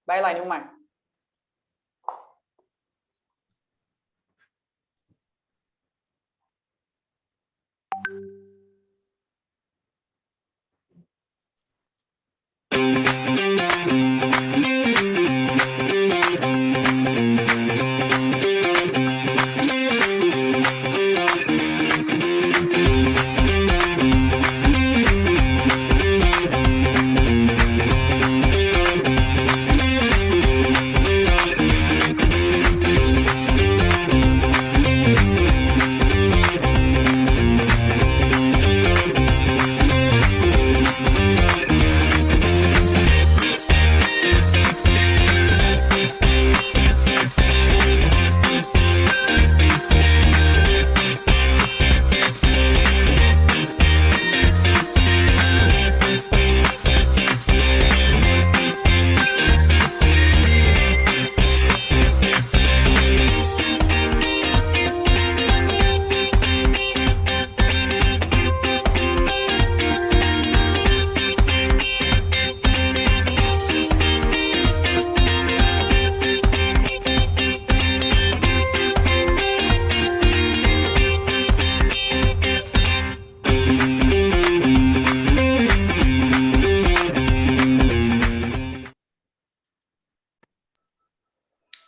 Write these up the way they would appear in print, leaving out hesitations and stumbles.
Vai lá, Nilmar.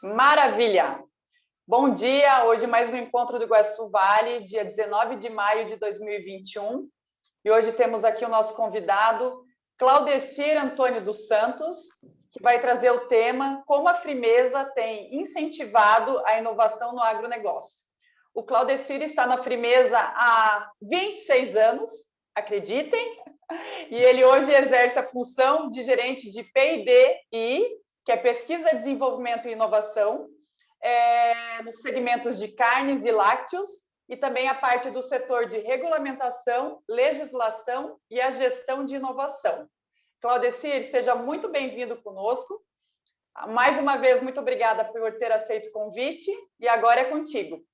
Maravilha! Bom dia, hoje mais um encontro do Iguaçu Vale, dia 19 de maio de 2021. E hoje temos aqui o nosso convidado, Claudecir Antônio dos Santos, que vai trazer o tema Como a Frimeza tem incentivado a inovação no agronegócio. O Claudecir está na Frimeza há 26 anos, acreditem, e ele hoje exerce a função de gerente de P&D, que é Pesquisa, Desenvolvimento e Inovação, nos segmentos de carnes e lácteos, e também a parte do setor de regulamentação, legislação e a gestão de inovação. Claudecir, seja muito bem-vindo conosco. Mais uma vez, muito obrigada por ter aceito o convite, e agora é contigo.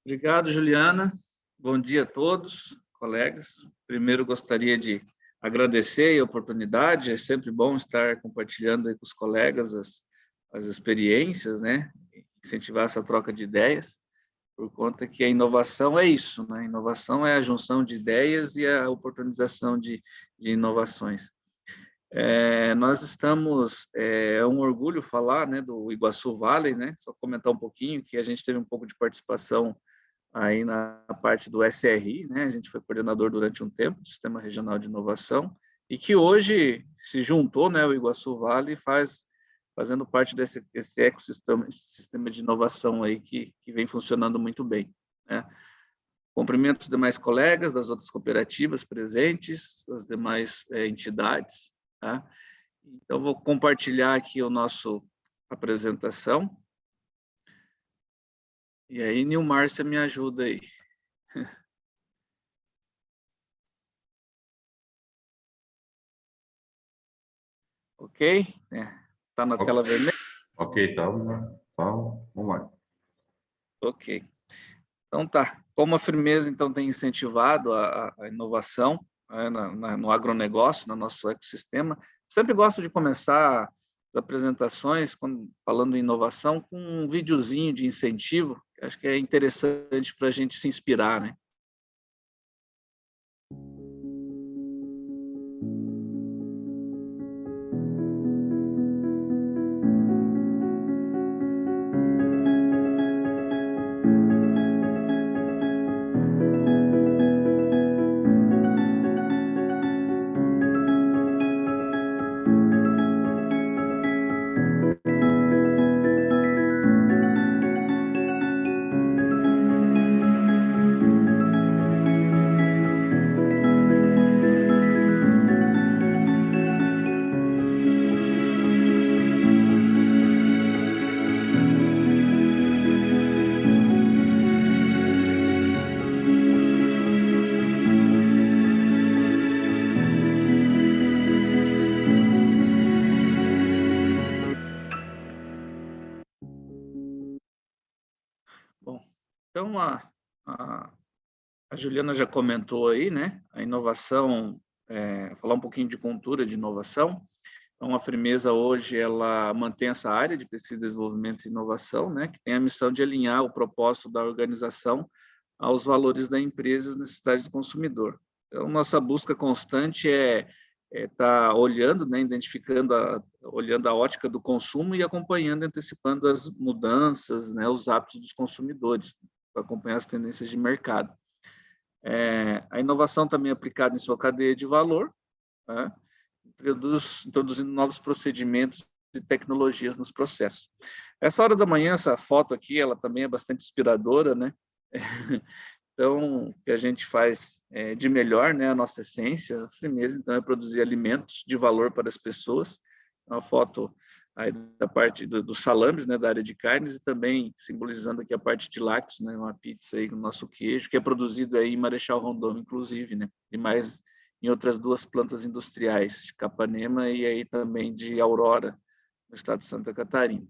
Obrigado, Juliana. Bom dia a todos, colegas. Primeiro, gostaria de agradecer a oportunidade, é sempre bom estar compartilhando aí com os colegas as experiências, né? Incentivar essa troca de ideias, por conta que a inovação é isso, né? A inovação é a junção de ideias e a oportunização de inovações. Nós estamos, é um orgulho falar, né, do Iguaçu Vale, né? Só comentar um pouquinho que a gente teve um pouco de participação aí na parte do SRI, né? A gente foi coordenador durante um tempo do Sistema Regional de Inovação e que hoje se juntou, né, o Iguaçu Vale fazendo parte desse ecossistema, esse sistema de inovação aí que vem funcionando muito bem, né? Cumprimento os demais colegas das outras cooperativas presentes, as demais entidades, tá? Então, vou compartilhar aqui o nosso apresentação. E aí, Nilmar, você me ajuda aí. Ok? Tá na tela vermelha? Ok, tá. Vamos lá. Ok. Então, tá. Como a Frimeza, então, tem incentivado a inovação, né, no agronegócio, no nosso ecossistema, sempre gosto de começar as apresentações, falando em inovação, com um videozinho de incentivo, que acho que é interessante para a gente se inspirar, né? Então, a Juliana já comentou aí, né? A inovação, falar um pouquinho de cultura de inovação. Então, a Frimeza hoje, ela mantém essa área de pesquisa, desenvolvimento e inovação, né, que tem a missão de alinhar o propósito da organização aos valores da empresa e às necessidades do consumidor. Então, nossa busca constante é estar olhando, né, identificando, olhando a ótica do consumo e acompanhando, antecipando as mudanças, né, os hábitos dos consumidores, para acompanhar as tendências de mercado. A inovação também é aplicada em sua cadeia de valor, né, introduzindo novos procedimentos e tecnologias nos processos. Essa hora da manhã, essa foto aqui, ela também é bastante inspiradora, né? Então, o que a gente faz de melhor, né, a nossa essência, a Frimeza, então, é produzir alimentos de valor para as pessoas. Uma foto aí da parte dos salames, né, da área de carnes, e também simbolizando aqui a parte de lácteos, né, uma pizza aí com o nosso queijo, que é produzido aí em Marechal Rondon, inclusive, né, e mais em outras 2 plantas industriais, de Capanema e aí também de Aurora, no estado de Santa Catarina.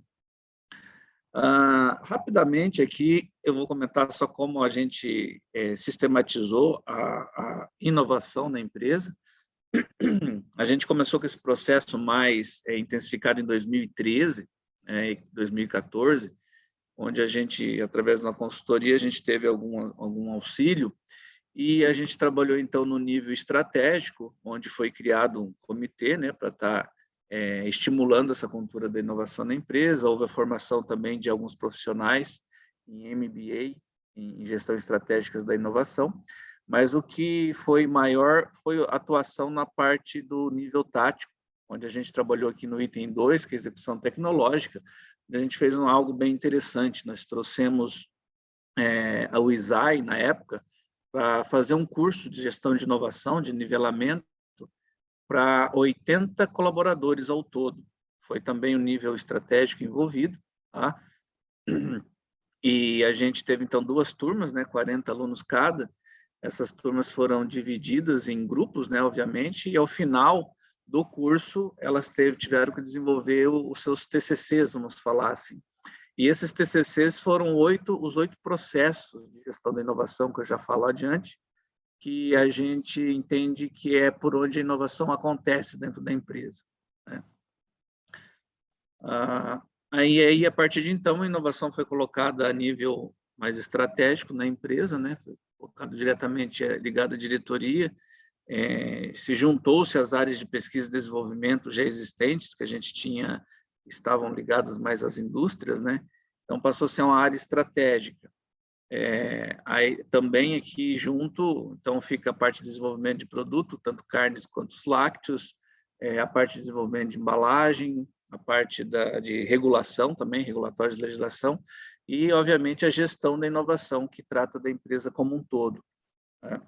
Rapidamente aqui, eu vou comentar só como a gente sistematizou a inovação na empresa. A gente começou com esse processo mais intensificado em 2013, 2014, onde a gente, através de uma consultoria, a gente teve algum auxílio, e a gente trabalhou, então, no nível estratégico, onde foi criado um comitê, né, para estar estimulando essa cultura da inovação na empresa. Houve a formação também de alguns profissionais em MBA, em gestão estratégica da inovação, mas o que foi maior foi a atuação na parte do nível tático, onde a gente trabalhou aqui no item 2, que é a execução tecnológica, onde a gente fez algo bem interessante. Nós trouxemos a UISAI, na época, para fazer um curso de gestão de inovação, de nivelamento, para 80 colaboradores ao todo. Foi também o nível estratégico envolvido, tá? E a gente teve, então, 2 turmas, né, 40 alunos cada. Essas turmas foram divididas em grupos, né, obviamente, e ao final do curso elas tiveram que desenvolver os seus TCCs, vamos falar assim. E esses TCCs foram os 8 processos de gestão da inovação, que eu já falo adiante, que a gente entende que é por onde a inovação acontece dentro da empresa, né? Aí, a partir de então, a inovação foi colocada a nível mais estratégico na empresa, né? Foi colocado diretamente ligado à diretoria, se juntou-se às áreas de pesquisa e desenvolvimento já existentes, que a gente tinha, estavam ligadas mais às indústrias, né? Então, passou a ser uma área estratégica. Aí também aqui junto, então fica a parte de desenvolvimento de produto, tanto carnes quanto os lácteos, a parte de desenvolvimento de embalagem, a parte de regulação também, regulatórios de legislação, e obviamente a gestão da inovação, que trata da empresa como um todo, né?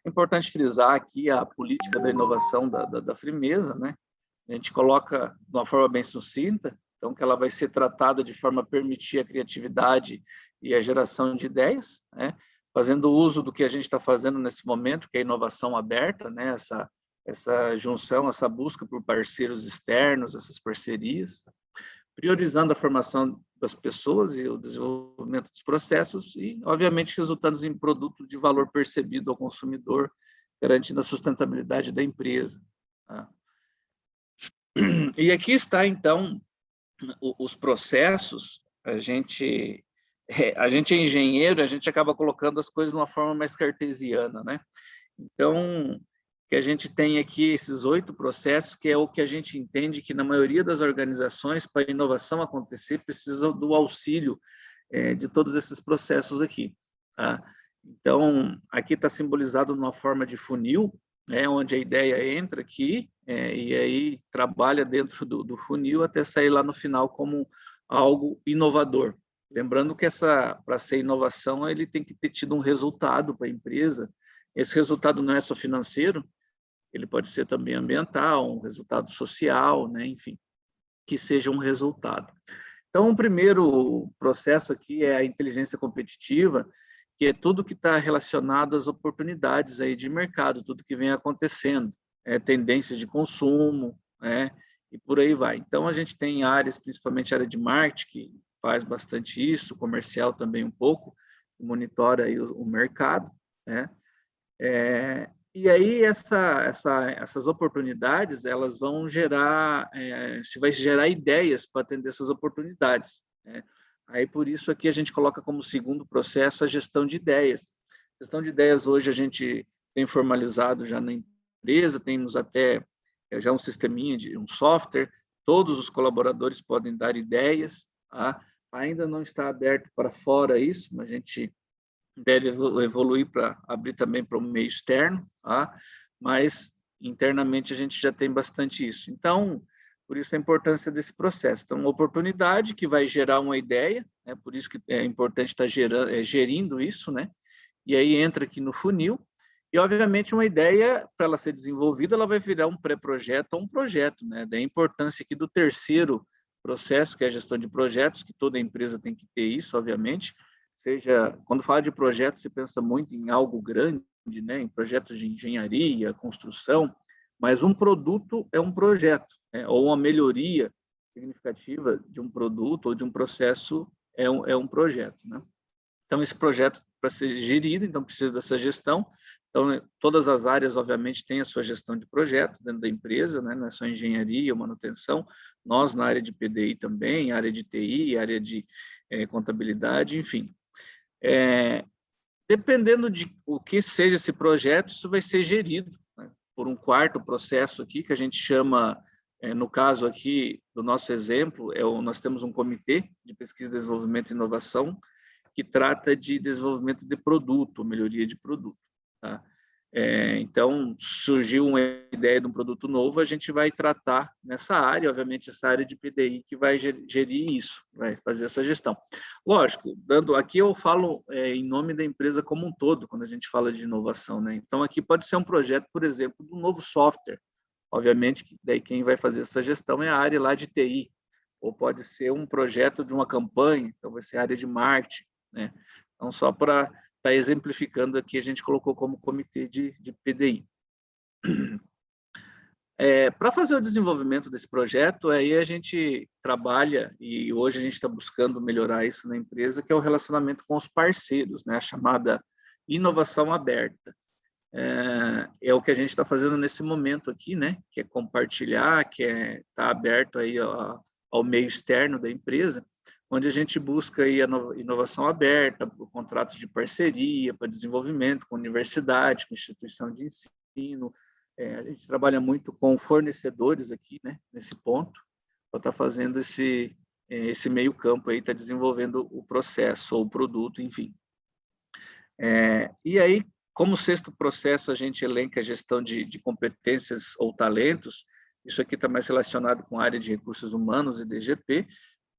É importante frisar aqui a política da inovação da Frimeza, né? A gente coloca de uma forma bem sucinta, então, que ela vai ser tratada de forma a permitir a criatividade e a geração de ideias, né? Fazendo uso do que a gente está fazendo nesse momento, que é a inovação aberta, né? Essa junção, essa busca por parceiros externos, essas parcerias, priorizando a formação das pessoas e o desenvolvimento dos processos e, obviamente, resultando em produtos de valor percebido ao consumidor, garantindo a sustentabilidade da empresa, tá? E aqui está, então, os processos. A gente é engenheiro, a gente acaba colocando as coisas de uma forma mais cartesiana, né? Então, que a gente tem aqui esses 8 processos, que é o que a gente entende que, na maioria das organizações, para a inovação acontecer, precisa do auxílio de todos esses processos aqui, tá? Então, aqui está simbolizado numa forma de funil, onde a ideia entra aqui, e aí trabalha dentro do funil até sair lá no final como algo inovador. Lembrando que para ser inovação, ele tem que ter tido um resultado para a empresa. Esse resultado não é só financeiro, ele pode ser também ambiental, um resultado social, né? Enfim, que seja um resultado. Então, o primeiro processo aqui é a inteligência competitiva, que é tudo que está relacionado às oportunidades aí de mercado, tudo que vem acontecendo, tendências de consumo, e por aí vai. Então, a gente tem áreas, principalmente a área de marketing, que faz bastante isso, comercial também um pouco, que monitora aí o mercado, né? E aí essas oportunidades, elas vão gerar, se vai gerar ideias para atender essas oportunidades, né? Aí por isso aqui a gente coloca como segundo processo a gestão de ideias. Gestão de ideias hoje a gente tem formalizado já na empresa, temos até já um sisteminha, um software, todos os colaboradores podem dar ideias, tá? Ainda não está aberto para fora isso, mas a gente deve evoluir para abrir também para o meio externo, tá? Mas internamente a gente já tem bastante isso. Então, por isso a importância desse processo. Então, uma oportunidade que vai gerar uma ideia, né? Por isso que é importante estar gerindo isso, né? E aí entra aqui no funil, e obviamente uma ideia, para ela ser desenvolvida, ela vai virar um pré-projeto ou um projeto, né? Da importância aqui do terceiro processo, que é a gestão de projetos, que toda empresa tem que ter isso, obviamente. Seja, quando fala de projeto, você pensa muito em algo grande, né? Em projetos de engenharia, construção, mas um produto é um projeto, né? Ou uma melhoria significativa de um produto ou de um processo é um projeto, né? Então, esse projeto, para ser gerido, então precisa dessa gestão. Então, todas as áreas, obviamente, têm a sua gestão de projeto dentro da empresa, né? Não é só engenharia ou manutenção. Nós, na área de PDI também, área de TI, área de contabilidade, enfim. Dependendo de o que seja esse projeto, isso vai ser gerido, né, por um quarto processo aqui, que a gente chama, no caso aqui do nosso exemplo, nós temos um comitê de pesquisa, desenvolvimento e inovação, que trata de desenvolvimento de produto, melhoria de produto, tá? Então, surgiu uma ideia de um produto novo, a gente vai tratar nessa área, obviamente essa área de PDI que vai gerir isso, vai fazer essa gestão. Lógico, aqui eu falo em nome da empresa como um todo, quando a gente fala de inovação, né? Então, aqui pode ser um projeto, por exemplo, de um novo software, obviamente, que daí quem vai fazer essa gestão é a área lá de TI, ou pode ser um projeto de uma campanha, então vai ser a área de marketing, né? Então, só para estar exemplificando aqui, a gente colocou como comitê de PDI. Para fazer o desenvolvimento desse projeto, aí a gente trabalha, e hoje a gente está buscando melhorar isso na empresa, que é o relacionamento com os parceiros, né? A chamada inovação aberta. É o que a gente está fazendo nesse momento aqui, né? Que é compartilhar, que é estar aberto aí ao meio externo da empresa, onde a gente busca aí a inovação aberta, contratos de parceria para desenvolvimento com universidade, com instituição de ensino. A gente trabalha muito com fornecedores aqui, né, nesse ponto, para estar fazendo esse meio campo aí, está desenvolvendo o processo ou o produto, enfim. E aí, como sexto processo, a gente elenca a gestão de competências ou talentos. Isso aqui está mais relacionado com a área de recursos humanos e DGP.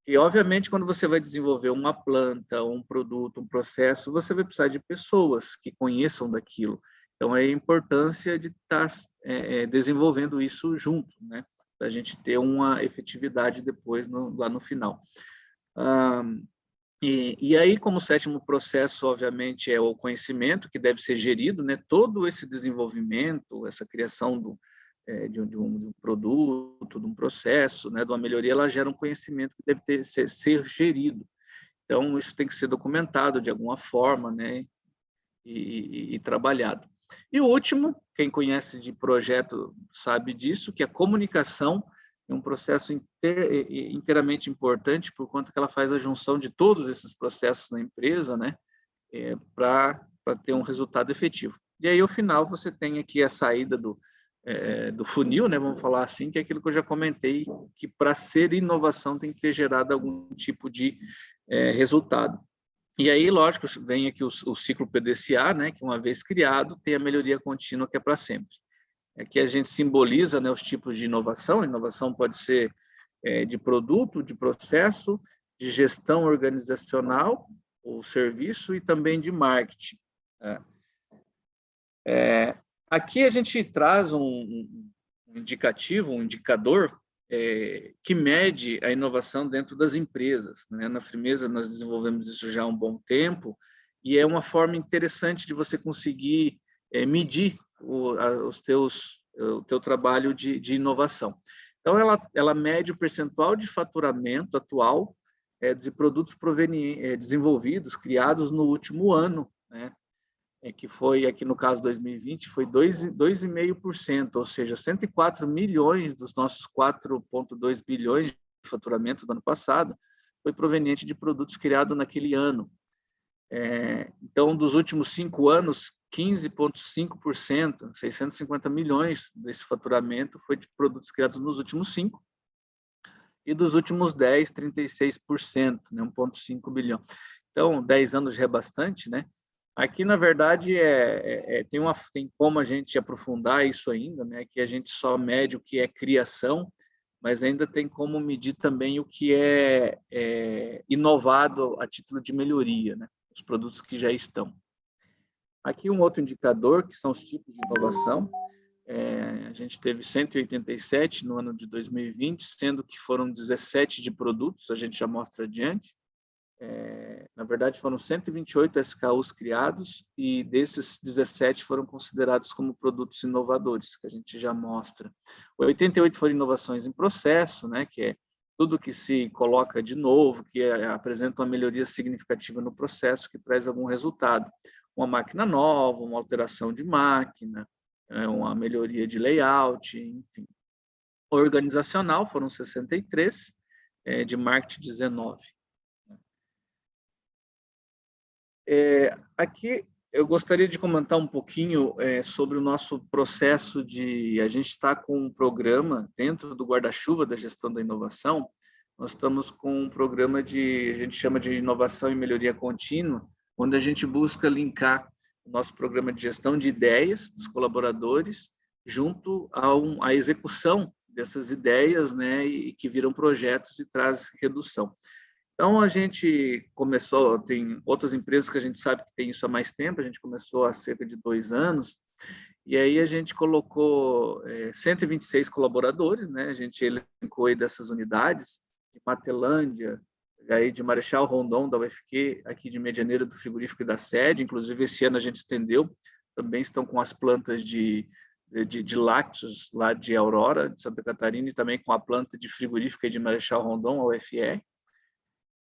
E, obviamente, quando você vai desenvolver uma planta, um produto, um processo, você vai precisar de pessoas que conheçam daquilo. Então, é a importância de estar desenvolvendo isso junto, né? Para a gente ter uma efetividade depois, lá no final. E aí, como sétimo processo, obviamente, é o conhecimento, que deve ser gerido, né? Todo esse desenvolvimento, essa criação de um produto, de um processo, né, de uma melhoria, ela gera um conhecimento que deve ser gerido. Então, isso tem que ser documentado de alguma forma, né, e trabalhado. E o último, quem conhece de projeto sabe disso, que a comunicação é um processo inteiramente importante, por conta que ela faz a junção de todos esses processos na empresa, né, para ter um resultado efetivo. E aí, ao final, você tem aqui a saída do funil, né, vamos falar assim, que é aquilo que eu já comentei, que para ser inovação tem que ter gerado algum tipo de resultado. E aí, lógico, vem aqui o ciclo PDCA, né, que uma vez criado, tem a melhoria contínua, que é para sempre. Aqui a gente simboliza, né, os tipos de inovação. Inovação pode ser de produto, de processo, de gestão organizacional, ou serviço, e também de marketing. Aqui a gente traz um indicativo, um indicador que mede a inovação dentro das empresas, né? Na Frimeza nós desenvolvemos isso já há um bom tempo, e é uma forma interessante de você conseguir medir o teu trabalho de inovação. Então, ela mede o percentual de faturamento atual de produtos desenvolvidos, criados no último ano, né? que foi, aqui no caso 2020, foi 2,5%, ou seja, 104 milhões dos nossos 4,2 bilhões de faturamento do ano passado foi proveniente de produtos criados naquele ano. Então, dos últimos 5 anos, 15,5%, 650 milhões desse faturamento foi de produtos criados nos últimos 5, e dos últimos 10, 36%, né, 1,5 bilhão. Então, 10 anos já é bastante, né? Aqui, na verdade, tem como a gente aprofundar isso ainda, né? Que a gente só mede o que é criação, mas ainda tem como medir também o que é inovado a título de melhoria, né? Os produtos que já estão. Aqui um outro indicador, que são os tipos de inovação. A gente teve 187 no ano de 2020, sendo que foram 17 de produtos, a gente já mostra adiante. Na verdade, foram 128 SKUs criados e desses 17 foram considerados como produtos inovadores, que a gente já mostra. 88 foram inovações em processo, né, que é tudo que se coloca de novo, que apresenta uma melhoria significativa no processo, que traz algum resultado. Uma máquina nova, uma alteração de máquina, uma melhoria de layout, enfim. Organizacional foram 63, de marketing 19. Aqui eu gostaria de comentar um pouquinho sobre o nosso processo a gente está com um programa dentro do guarda-chuva da gestão da inovação. Nós estamos com um programa a gente chama de inovação e melhoria contínua, onde a gente busca linkar o nosso programa de gestão de ideias dos colaboradores junto à execução dessas ideias, né, e que viram projetos e traz redução. Então, a gente começou, tem outras empresas que a gente sabe que tem isso há mais tempo, a gente começou há cerca de 2 anos, e aí a gente colocou 126 colaboradores, né? A gente elencou aí dessas unidades, de Matelândia, aí de Marechal Rondon, da UFQ, aqui de Medianeira, do frigorífico e da sede, inclusive esse ano a gente estendeu, também estão com as plantas de lácteos lá de Aurora, de Santa Catarina, e também com a planta de frigorífica de Marechal Rondon, a UFR.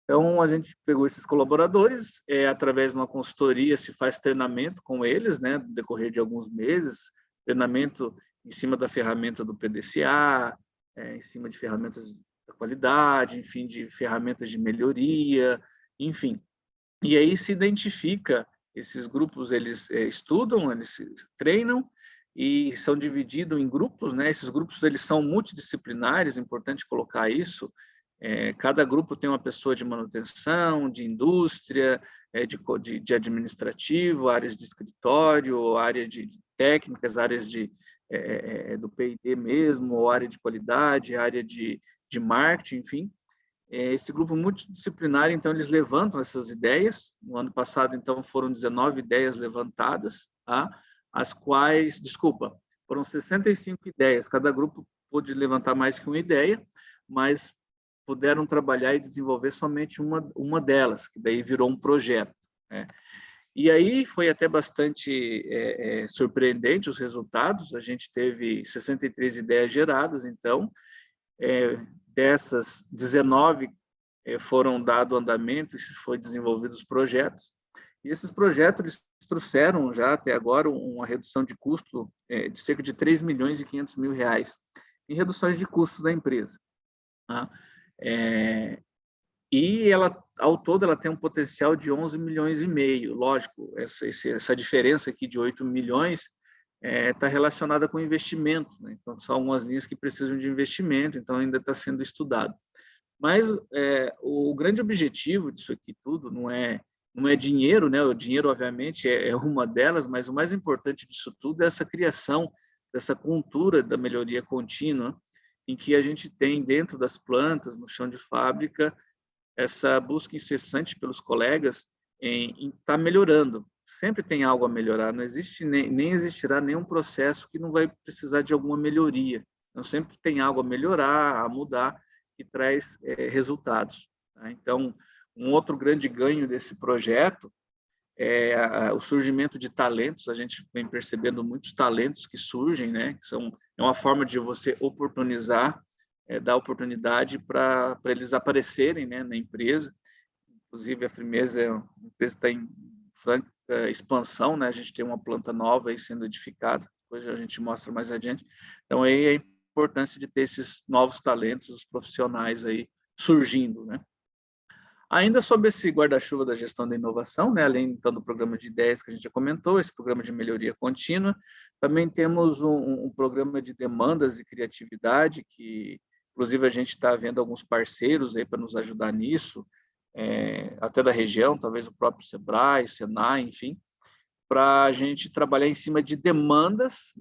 Então, a gente pegou esses colaboradores, através de uma consultoria se faz treinamento com eles, né, no decorrer de alguns meses, treinamento em cima da ferramenta do PDCA, em cima de ferramentas da qualidade, enfim, de ferramentas de melhoria, enfim. E aí se identifica, esses grupos, eles estudam, eles treinam, e são divididos em grupos, né, esses grupos eles são multidisciplinares, é importante colocar isso. Cada grupo tem uma pessoa de manutenção, de indústria, de administrativo, áreas de escritório, área de técnicas, áreas do P&D mesmo, ou área de qualidade, área de marketing, enfim. Esse grupo multidisciplinar, então, eles levantam essas ideias. No ano passado, então, foram 19 ideias levantadas, tá? Foram 65 ideias. Cada grupo pôde levantar mais que uma ideia, mas puderam trabalhar e desenvolver somente uma delas, que daí virou um projeto, né? E aí foi até bastante surpreendente os resultados. A gente teve 63 ideias geradas, então, dessas 19 foram dado andamento e se foi desenvolvidos os projetos. E esses projetos eles trouxeram já até agora uma redução de custo de cerca de 3 milhões e 500 mil reais em reduções de custo da empresa, tá? E ela, ao todo, ela tem um potencial de 11 milhões e meio. Lógico, essa diferença aqui de 8 milhões está relacionada com investimento, né? Então, são algumas linhas que precisam de investimento, então ainda está sendo estudado. Mas o grande objetivo disso aqui tudo não é dinheiro, né? O dinheiro, obviamente, é uma delas, mas o mais importante disso tudo é essa criação dessa cultura da melhoria contínua, em que a gente tem dentro das plantas, no chão de fábrica, essa busca incessante pelos colegas em estar melhorando. Sempre tem algo a melhorar, não existe nem existirá nenhum processo que não vai precisar de alguma melhoria. Então, sempre tem algo a melhorar, a mudar, que traz resultados, tá? Então, um outro grande ganho desse projeto é o surgimento de talentos. A gente vem percebendo muitos talentos que surgem, né? Que é uma forma de você oportunizar, dar oportunidade para eles aparecerem, né, na empresa. Inclusive, a Frimeza é uma empresa que está em franca expansão, né? A gente tem uma planta nova aí sendo edificada, depois a gente mostra mais adiante. Então, aí a importância de ter esses novos talentos, os profissionais aí surgindo, né? Ainda sobre esse guarda-chuva da gestão da inovação, né, além então do programa de ideias que a gente já comentou, esse programa de melhoria contínua, também temos um programa de demandas e criatividade, que inclusive a gente está vendo alguns parceiros aí para nos ajudar nisso, até da região, talvez o próprio Sebrae, Senai, enfim, para a gente trabalhar em cima de demandas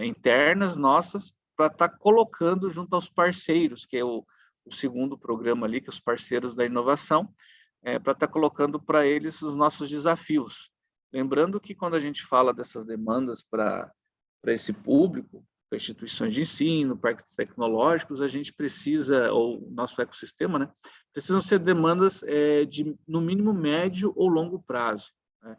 internas nossas, para estar colocando junto aos parceiros, que é o segundo programa ali, que é os parceiros da inovação, para estar colocando para eles os nossos desafios. Lembrando que quando a gente fala dessas demandas para esse público, para instituições de ensino, parques tecnológicos, a gente precisa, ou o nosso ecossistema, né, precisam ser demandas de, no mínimo, médio ou longo prazo. Né?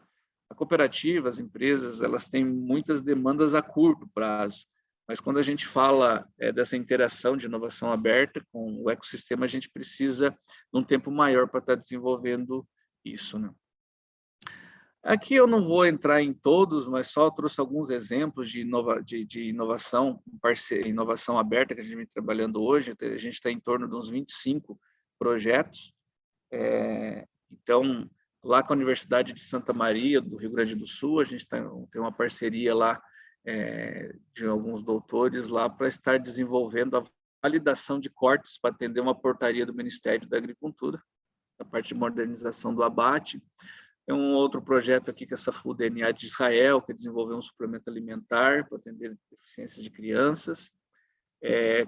A cooperativa, as empresas, elas têm muitas demandas a curto prazo, mas quando a gente fala dessa interação de inovação aberta com o ecossistema, a gente precisa de um tempo maior para estar desenvolvendo isso, né? Aqui eu não vou entrar em todos, mas só trouxe alguns exemplos de inovação, inovação aberta que a gente vem trabalhando hoje. A gente está em torno de uns 25 projetos. Então, lá com a Universidade de Santa Maria, do Rio Grande do Sul, a gente tem uma parceria lá de alguns doutores lá para estar desenvolvendo a validação de cortes para atender uma portaria do Ministério da Agricultura, a parte de modernização do abate. Tem um outro projeto aqui que é a Safu DNA de Israel, que desenvolveu um suplemento alimentar para atender deficiências de crianças.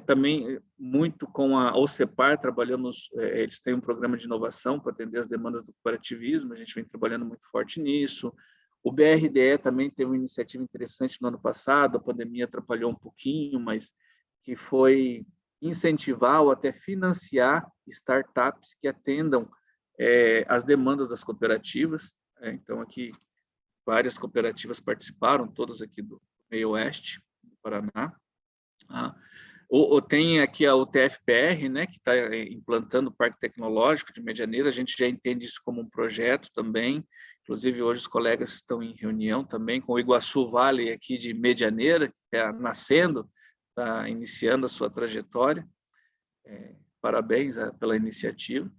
Também muito com a OCEPAR, trabalhamos, eles têm um programa de inovação para atender as demandas do cooperativismo, a gente vem trabalhando muito forte nisso. O BRDE também teve uma iniciativa interessante no ano passado, a pandemia atrapalhou um pouquinho, mas que foi incentivar ou até financiar startups que atendam as demandas das cooperativas. Então, aqui, várias cooperativas participaram, todas aqui do meio oeste do Paraná. Tem aqui a UTFPR, né, que está implantando o Parque Tecnológico de Medianeira, a gente já entende isso como um projeto também. Inclusive, hoje os colegas estão em reunião também com o Iguaçu Vale aqui de Medianeira, que está nascendo, está iniciando a sua trajetória. Parabéns pela iniciativa.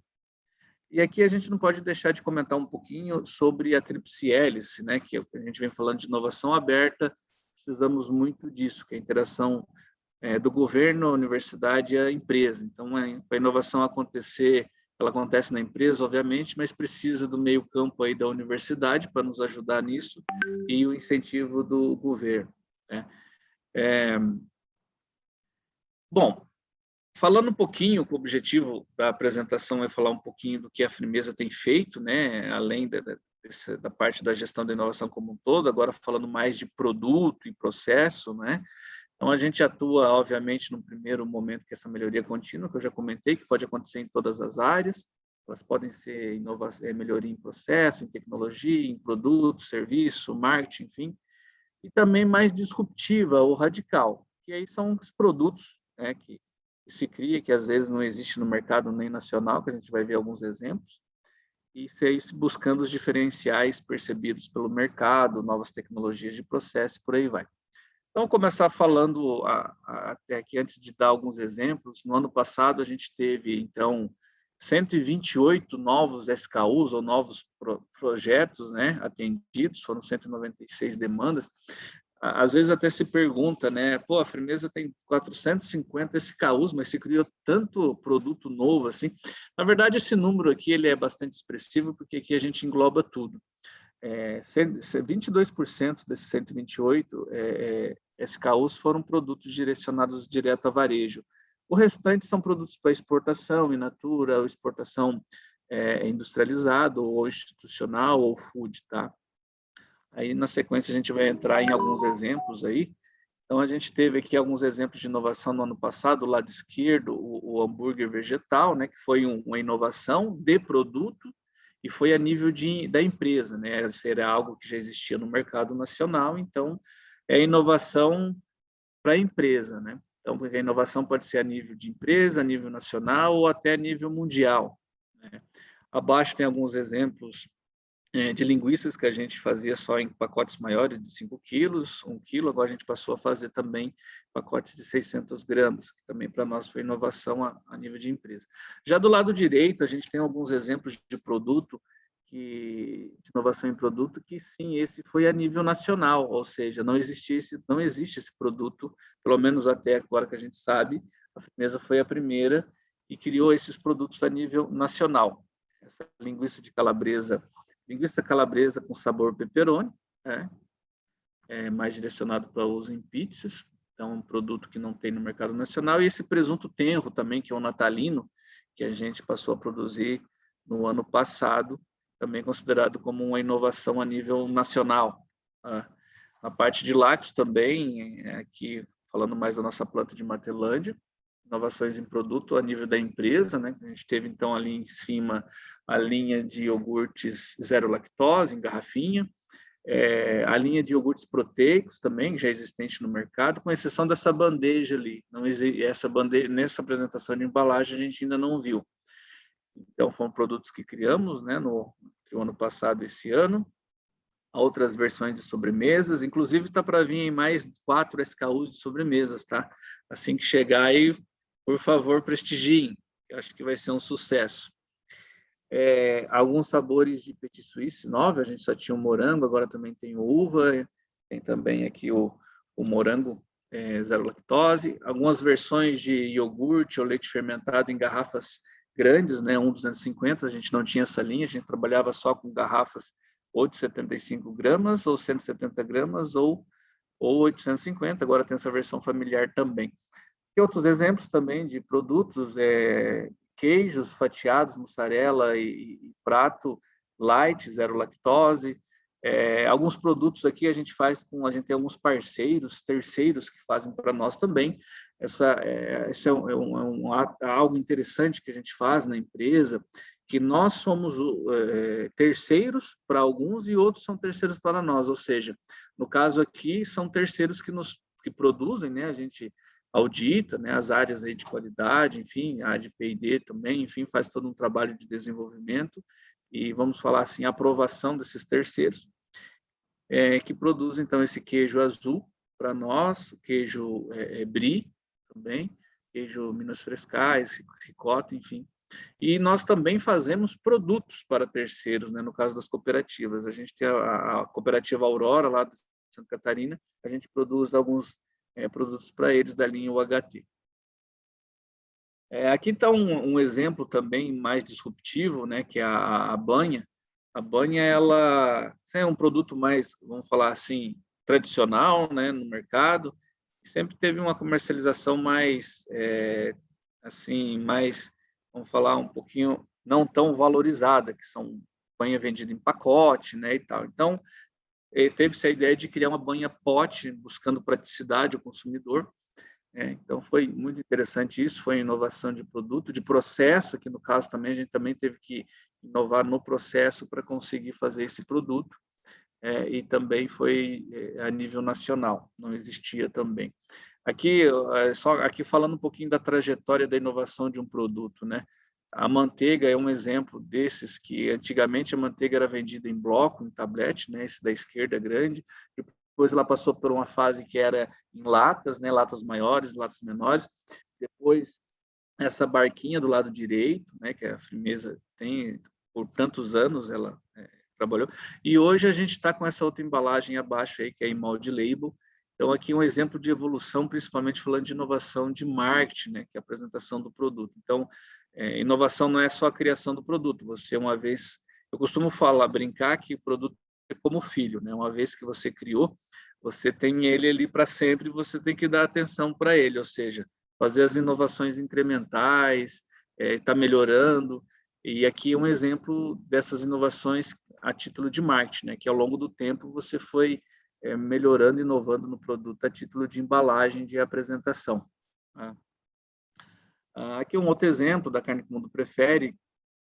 E aqui a gente não pode deixar de comentar um pouquinho sobre a tríplice hélice, né, que a gente vem falando de inovação aberta, precisamos muito disso, que é a interação do governo, a universidade e a empresa. Então, para a inovação acontecer, ela acontece na empresa, obviamente, mas precisa do meio campo aí da universidade para nos ajudar nisso e o incentivo do governo, né? Bom, falando um pouquinho, o objetivo da apresentação é falar um pouquinho do que a Frimeza tem feito, né? Além da parte da gestão da inovação como um todo, agora falando mais de produto e processo, né? Então, a gente atua, obviamente, no primeiro momento, que é essa melhoria contínua, que eu já comentei, que pode acontecer em todas as áreas. Elas podem ser melhoria em processo, em tecnologia, em produto, serviço, marketing, enfim. E também mais disruptiva ou radical, que aí são os produtos, né, que se cria, que às vezes não existe no mercado nem nacional, que a gente vai ver alguns exemplos, e buscando os diferenciais percebidos pelo mercado, novas tecnologias de processo, por aí vai. Então, vou começar falando até aqui, antes de dar alguns exemplos. No ano passado, a gente teve, então, 128 novos SKUs, ou novos projetos, né, atendidos, foram 196 demandas. Às vezes até se pergunta, né, pô, a Frimeza tem 450 SKUs, mas se criou tanto produto novo assim. Na verdade, esse número aqui ele é bastante expressivo, porque aqui a gente engloba tudo. 22% desses 128 SKUs foram produtos direcionados direto a varejo. O restante são produtos para exportação in natura, ou exportação industrializada, ou institucional, ou food, tá? Aí, na sequência, a gente vai entrar em alguns exemplos aí. Então, a gente teve aqui alguns exemplos de inovação no ano passado, do lado esquerdo, o hambúrguer vegetal, né, que foi uma inovação de produto, e foi a nível da empresa, né? Seria algo que já existia no mercado nacional, então é inovação para a empresa, né? Então, porque a inovação pode ser a nível de empresa, a nível nacional ou até a nível mundial, né? Abaixo tem alguns exemplos de linguiças que a gente fazia só em pacotes maiores de 5 quilos, 1 quilo, agora a gente passou a fazer também pacotes de 600 gramas, que também para nós foi inovação a nível de empresa. Já do lado direito, a gente tem alguns exemplos de produto, de inovação em produto, que sim, esse foi a nível nacional, ou seja, não existe esse produto, pelo menos até agora que a gente sabe, a Firmeza foi a primeira que criou esses produtos a nível nacional. Essa linguiça calabresa com sabor pepperoni, mais direcionado para uso em pizzas, então um produto que não tem no mercado nacional, e esse presunto tenro também, que é o natalino, que a gente passou a produzir no ano passado, também considerado como uma inovação a nível nacional. A parte de lácteos também, aqui falando mais da nossa planta de Matelândia, inovações em produto a nível da empresa, né? A gente teve então ali em cima a linha de iogurtes zero lactose em garrafinha, a linha de iogurtes proteicos também, já existente no mercado, com exceção dessa bandeja ali. Não existe, essa bandeja, nessa apresentação de embalagem a gente ainda não viu. Então foram produtos que criamos, né, no ano passado e esse ano. Outras versões de sobremesas, inclusive está para vir em mais 4 SKUs de sobremesas, tá? Assim que chegar aí, por favor, prestigiem. Eu acho que vai ser um sucesso. Alguns sabores de petit suisse nova, a gente só tinha o morango, agora também tem uva, tem também aqui o morango zero lactose, algumas versões de iogurte ou leite fermentado em garrafas grandes, né, 1,250, a gente não tinha essa linha, a gente trabalhava só com garrafas ou de 75 gramas, ou 170 gramas, ou 850, agora tem essa versão familiar também. E outros exemplos também de produtos, queijos fatiados, mussarela e prato light, zero lactose. Alguns produtos aqui a gente tem alguns parceiros, terceiros que fazem para nós também. Esse é algo interessante que a gente faz na empresa, que nós somos terceiros para alguns e outros são terceiros para nós, ou seja, no caso aqui são terceiros que produzem, né? A gente audita, né, as áreas aí de qualidade, enfim, a de P&D também, enfim, faz todo um trabalho de desenvolvimento e, vamos falar assim, aprovação desses terceiros, que produzem, então, esse queijo azul para nós, queijo brie também, queijo Minas Frescais, ricota, enfim. E nós também fazemos produtos para terceiros, né, no caso das cooperativas. A gente tem a cooperativa Aurora, lá de Santa Catarina, a gente produz alguns produtos para eles da linha UHT. Aqui está um exemplo também mais disruptivo, né, que é a banha. A banha, ela é um produto mais, vamos falar assim, tradicional, né, no mercado. Sempre teve uma comercialização mais, vamos falar um pouquinho, não tão valorizada, que são banha vendida em pacote, né, e tal. Então, teve-se a ideia de criar uma banha pote, buscando praticidade ao consumidor. Então, foi muito interessante isso, foi inovação de produto, de processo, que no caso também a gente também teve que inovar no processo para conseguir fazer esse produto, e também foi a nível nacional, não existia também. Aqui, aqui falando um pouquinho da trajetória da inovação de um produto, né? A manteiga é um exemplo desses, que antigamente a manteiga era vendida em bloco, em tablete, né? Esse da esquerda grande, depois ela passou por uma fase que era em latas, né? Latas maiores, latas menores, depois essa barquinha do lado direito, né? Que a Firmeza tem, por tantos anos ela trabalhou, e hoje a gente está com essa outra embalagem abaixo aí, que é em molde label. Então, aqui um exemplo de evolução, principalmente falando de inovação de marketing, né, que é a apresentação do produto. Então, inovação não é só a criação do produto. Você, uma vez, eu costumo brincar que o produto é como filho, né? Uma vez que você criou, você tem ele ali para sempre, você tem que dar atenção para ele, ou seja, fazer as inovações incrementais, está melhorando. E aqui é um exemplo dessas inovações a título de marketing, né? Que ao longo do tempo você foi melhorando, inovando no produto a título de embalagem, de apresentação. Tá? Aqui um outro exemplo da Carne que o Mundo Prefere,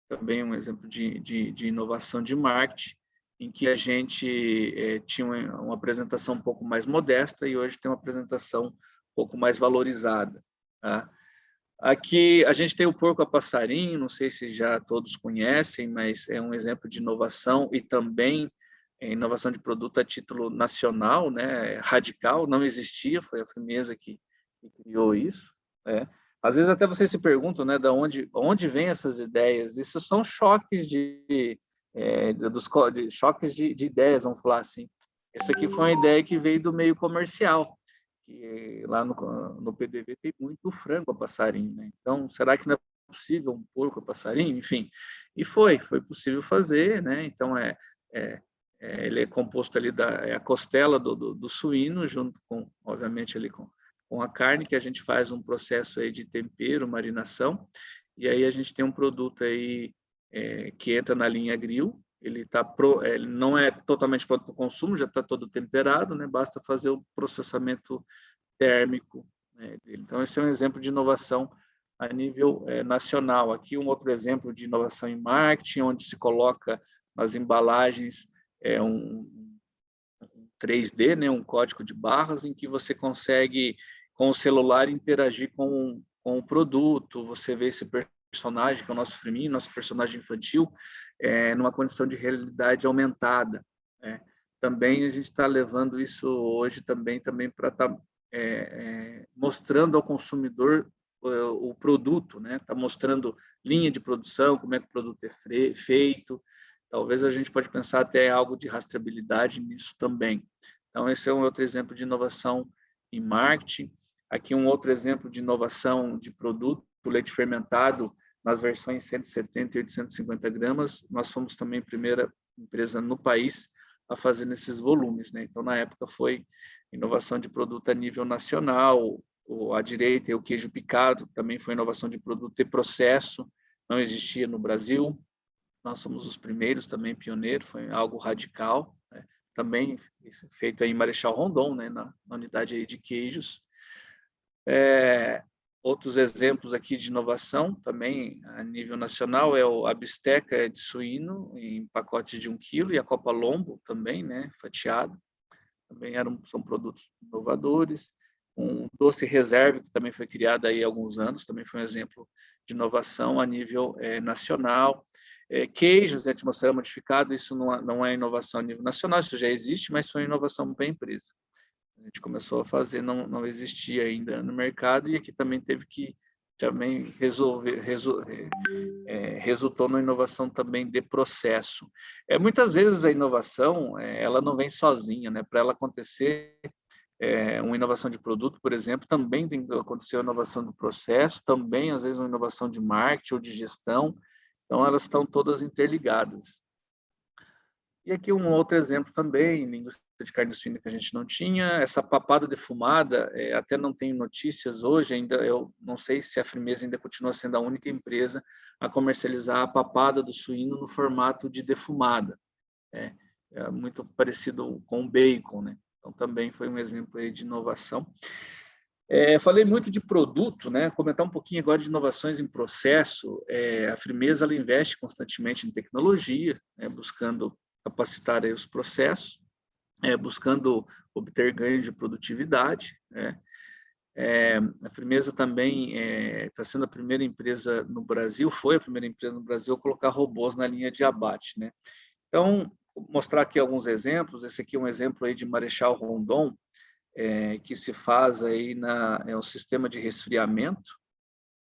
também um exemplo de inovação de marketing, em que a gente tinha uma apresentação um pouco mais modesta e hoje tem uma apresentação um pouco mais valorizada. Tá? Aqui a gente tem o porco a passarinho, não sei se já todos conhecem, mas é um exemplo de inovação e também inovação de produto a título nacional, né, radical, não existia, foi a Frimeza que criou isso. Às vezes até vocês se perguntam, né, onde vêm essas ideias? Isso são choques de choques de ideias, vamos falar assim. Essa aqui foi uma ideia que veio do meio comercial, que lá no PDV tem muito frango a passarinho, né? Então, será que não é possível um porco a passarinho? Enfim, e foi possível fazer, né? Então, ele é composto ali a costela do suíno, junto com, obviamente, ali com a carne, que a gente faz um processo aí de tempero, marinação, e aí a gente tem um produto aí que entra na linha grill. Ele não é totalmente pronto para o consumo, já está todo temperado, né? Basta fazer o processamento térmico, né, dele. Então, esse é um exemplo de inovação a nível nacional. Aqui, um outro exemplo de inovação em marketing, onde se coloca nas embalagens um 3D, né, um código de barras, em que você consegue, com o celular, interagir com o produto, você vê esse personagem, que é o nosso Friminho, nosso personagem infantil, numa condição de realidade aumentada. Né? Também a gente está levando isso hoje também para estar mostrando ao consumidor o produto, né? Está mostrando linha de produção, como é que o produto é feito. Talvez a gente pode pensar até algo de rastreabilidade nisso também. Então, esse é um outro exemplo de inovação em marketing. Aqui um outro exemplo de inovação de produto, o leite fermentado, nas versões 170 e 850 gramas, nós fomos também a primeira empresa no país a fazer nesses volumes, né? Então, na época, foi inovação de produto a nível nacional. À direita, o queijo picado, também foi inovação de produto e processo, não existia no Brasil. Nós somos os primeiros, também pioneiros, foi algo radical, né? Também feito aí em Marechal Rondon, né? na unidade aí de queijos. Outros exemplos aqui de inovação, também a nível nacional, a bisteca de suíno em pacote de 1 kg e a Copa Lombo também, né, fatiado. Também são produtos inovadores. Um doce reserva, que também foi criado aí há alguns anos, também foi um exemplo de inovação a nível nacional. Queijos de atmosfera modificada, isso não é inovação a nível nacional, isso já existe, mas foi inovação para a empresa. A gente começou a fazer, não existia ainda no mercado, e aqui também teve que também resultou na inovação também de processo. Muitas vezes a inovação ela não vem sozinha, né? Para ela acontecer, uma inovação de produto, por exemplo, também tem que acontecer a inovação do processo, também às vezes uma inovação de marketing ou de gestão, então elas estão todas interligadas. E aqui um outro exemplo também, linguiça de carne suína que a gente não tinha, essa papada defumada, até não tenho notícias hoje, ainda eu não sei se a Frimeza ainda continua sendo a única empresa a comercializar a papada do suíno no formato de defumada. É muito parecido com o bacon, né? Então também foi um exemplo aí de inovação. Falei muito de produto, né? Comentar um pouquinho agora de inovações em processo. A Frimeza ela investe constantemente em tecnologia, né? Buscando capacitar aí os processos, buscando obter ganhos de produtividade, né? A Frimeza também está sendo a primeira empresa no Brasil, foi a primeira empresa no Brasil a colocar robôs na linha de abate, né? Então, vou mostrar aqui alguns exemplos. Esse aqui é um exemplo aí de Marechal Rondon, que se faz aí um sistema de resfriamento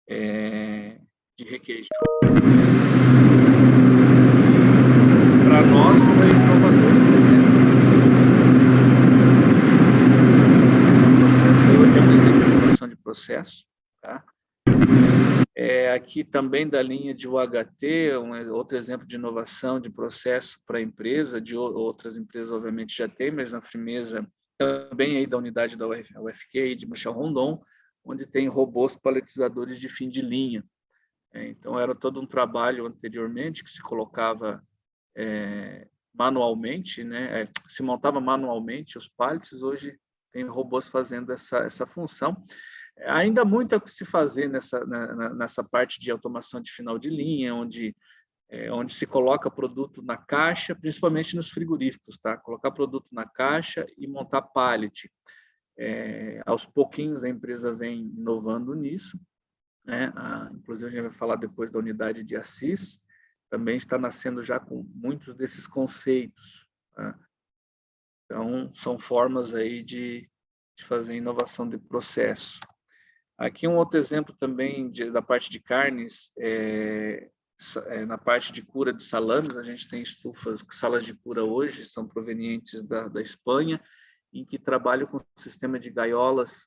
de requeijão. Para nós foi inovador, né? Esse processo aí é um exemplo de inovação de processo, tá? Aqui também da linha de UHT, outro exemplo de inovação de processo para a empresa, de outras empresas obviamente já tem, mas na Frimeza também aí da unidade da UFQ, de Marechal Rondon, onde tem robôs paletizadores de fim de linha. Então, era todo um trabalho anteriormente que se colocava manualmente, né? Se montava manualmente os pallets, hoje tem robôs fazendo essa função. Ainda muito a que se fazer nessa parte de automação de final de linha, onde se coloca produto na caixa, principalmente nos frigoríficos, tá? Colocar produto na caixa e montar pallet. Aos pouquinhos a empresa vem inovando nisso. né? Inclusive, a gente vai falar depois da unidade de Assis, também está nascendo já com muitos desses conceitos, né? Então, são formas aí de fazer inovação de processo. Aqui um outro exemplo também da parte de carnes, na parte de cura de salames, a gente tem salas de cura hoje, são provenientes da Espanha, em que trabalham com o sistema de gaiolas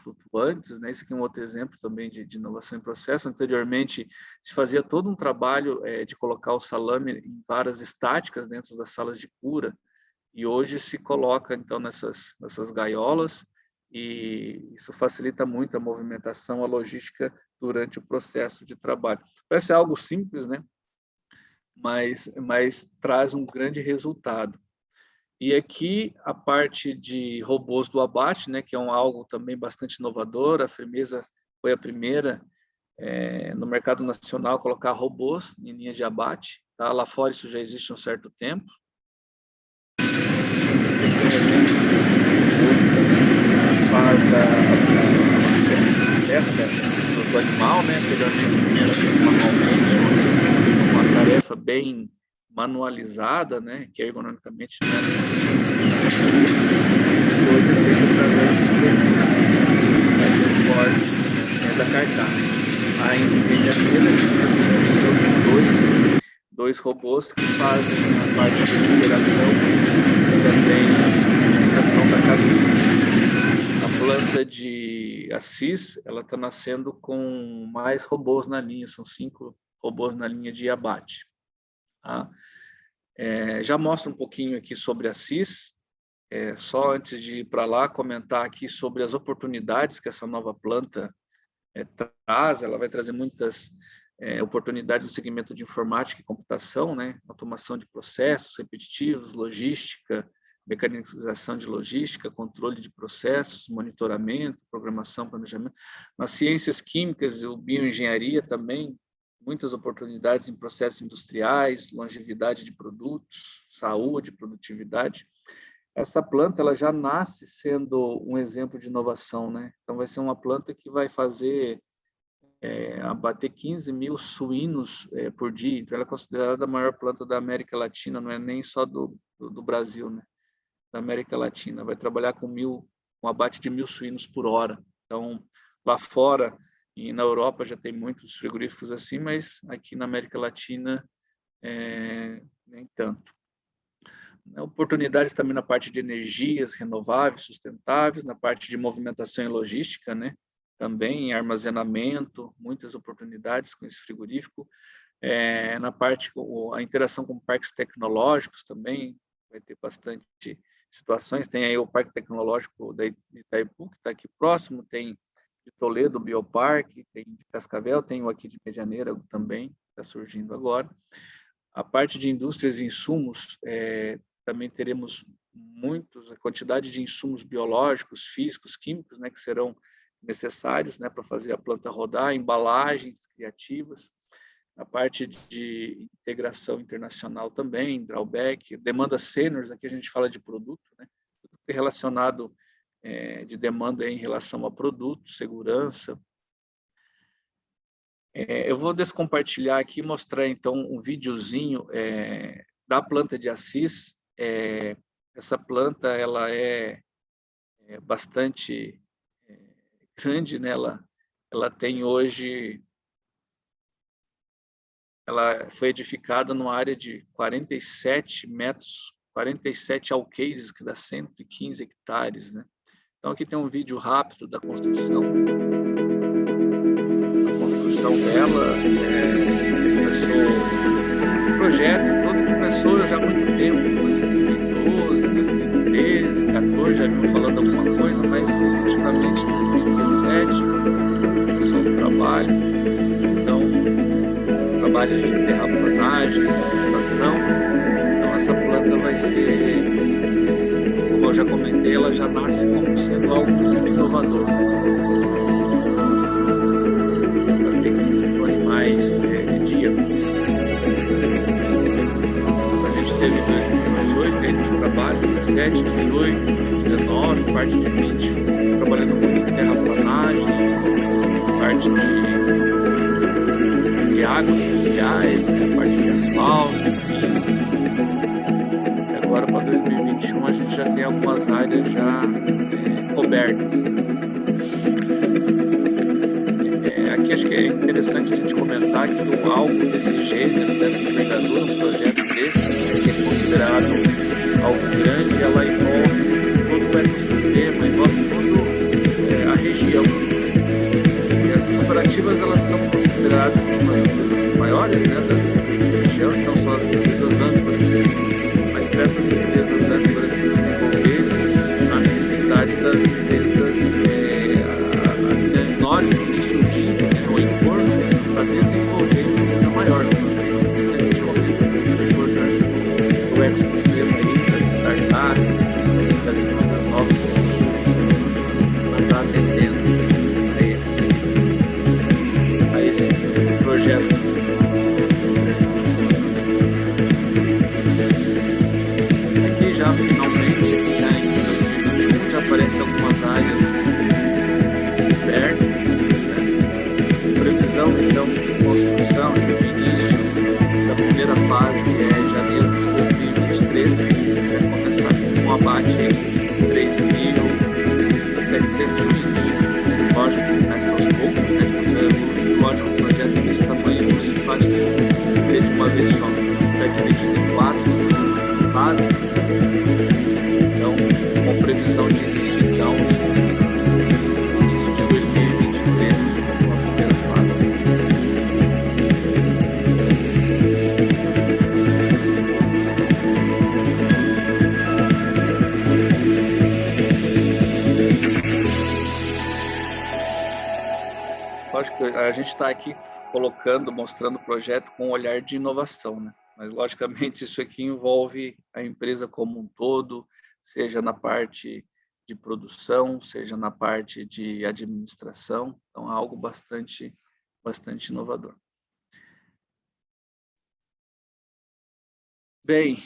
flutuantes, né? Esse aqui é um outro exemplo também de inovação em processo. Anteriormente, se fazia todo um trabalho de colocar o salame em varas estáticas dentro das salas de cura, e hoje se coloca, então, nessas gaiolas, e isso facilita muito a movimentação, a logística durante o processo de trabalho. Parece algo simples, né? Mas traz um grande resultado. E aqui a parte de robôs do abate, né, que é algo também bastante inovador. A Firmeza foi a primeira no mercado nacional a colocar robôs em linha de abate. Tá? Lá fora isso já existe há um certo tempo. Faz a serra do animal, né? Anteriormente era manualmente, uma tarefa bem manualizada, né? Que ergonomicamente não é hoje é feita através do corte da carcaça. Aí em Medianeira a gente tem dois robôs que fazem a parte de evisceração e também a extração da cabeça. A planta de Assis, ela está nascendo com mais robôs na linha, são 5 robôs na linha de abate. Tá? Já mostro um pouquinho aqui sobre Assis, só antes de ir para lá, comentar aqui sobre as oportunidades que essa nova planta traz. Ela vai trazer muitas oportunidades no segmento de informática e computação, né? Automação de processos repetitivos, logística, mecanização de logística, controle de processos, monitoramento, programação, planejamento. Nas ciências químicas e bioengenharia também, muitas oportunidades em processos industriais, longevidade de produtos, saúde, produtividade. Essa planta ela já nasce sendo um exemplo de inovação, né? Então, vai ser uma planta que vai fazer abater 15 mil suínos por dia. Então, ela é considerada a maior planta da América Latina, não é nem só do Brasil, né? Da América Latina, vai trabalhar com um abate de 1.000 suínos por hora. Então, lá fora e na Europa já tem muitos frigoríficos assim, mas aqui na América Latina nem tanto. Oportunidades também na parte de energias renováveis, sustentáveis, na parte de movimentação e logística, né? Também em armazenamento, muitas oportunidades com esse frigorífico. Na parte, a interação com parques tecnológicos também, vai ter bastante situações. Tem aí o Parque Tecnológico de Itaipu, que está aqui próximo, tem de Toledo, o Bioparque, tem de Cascavel, tem o aqui de Medianeira também, está surgindo agora. A parte de indústrias e insumos, também teremos a quantidade de insumos biológicos, físicos, químicos, né, que serão necessários, né, para fazer a planta rodar, embalagens criativas. A parte de integração internacional também, drawback, demanda seniors, aqui a gente fala de produto, né? Tudo relacionado de demanda em relação a produto, segurança. Eu vou descompartilhar aqui, mostrar então um videozinho da planta de Assis. Essa planta ela é bastante grande, né? Ela tem hoje... Ela foi edificada numa área de 47 metros, 47 alqueires, que dá 115 hectares, né? Então, aqui tem um vídeo rápido da construção. A construção dela começou... O projeto todo começou já há muito tempo, 2012, 2013, 2014, já vimos falando alguma coisa, mas efetivamente em 2017 começou o trabalho. Então, trabalho de terraplanagem, fundação. Então, essa planta vai ser, como eu já comentei, ela já nasce como sendo algo muito inovador. Vai ter 15 mil animais dia. A gente teve 2018, aí nos trabalhos, 17, 18, 19, 19, parte de 20, trabalhando muito em terraplanagem, parte de águas fluviais, né, parte de asfalto, enfim. E agora, para 2021, a gente já tem algumas áreas já cobertas. Aqui acho que é interessante a gente comentar que algo desse gênero, dessa envergadura, um projeto desse, que é considerado algo grande, ela envolve todo o ecossistema, envolve toda a região. E as cooperativas, elas são consideradas como as empresas maiores, né, da região, então são as empresas âncoras. Mas para essas empresas âncoras se desenvolverem, há necessidade das empresas as menores que vêm surgindo, né, no entorno, para desenvolver uma empresa maior. Então, a gente comenta a importância do ecossistema aí, das startups, das empresas novas que estão surgindo, para estar atendendo a esse projeto. Aqui já finalmente, já em 2021, já aparecem algumas áreas cobertas, né? Previsão então de construção, de início da primeira fase é janeiro de 2023, vai começar com um abate de 3.700 litros. Lógico, começa aos poucos, né? Lógico, o projeto desse tamanho não se faz de uma vez só, vai dividido em 4 fases. Então, com previsão de início, então, início de 2023, a primeira fase. Lógico que a gente está aqui colocando, mostrando o projeto com um olhar de inovação, né? Mas, logicamente, isso aqui envolve a empresa como um todo, seja na parte de produção, seja na parte de administração. Então, é algo bastante inovador. Bem,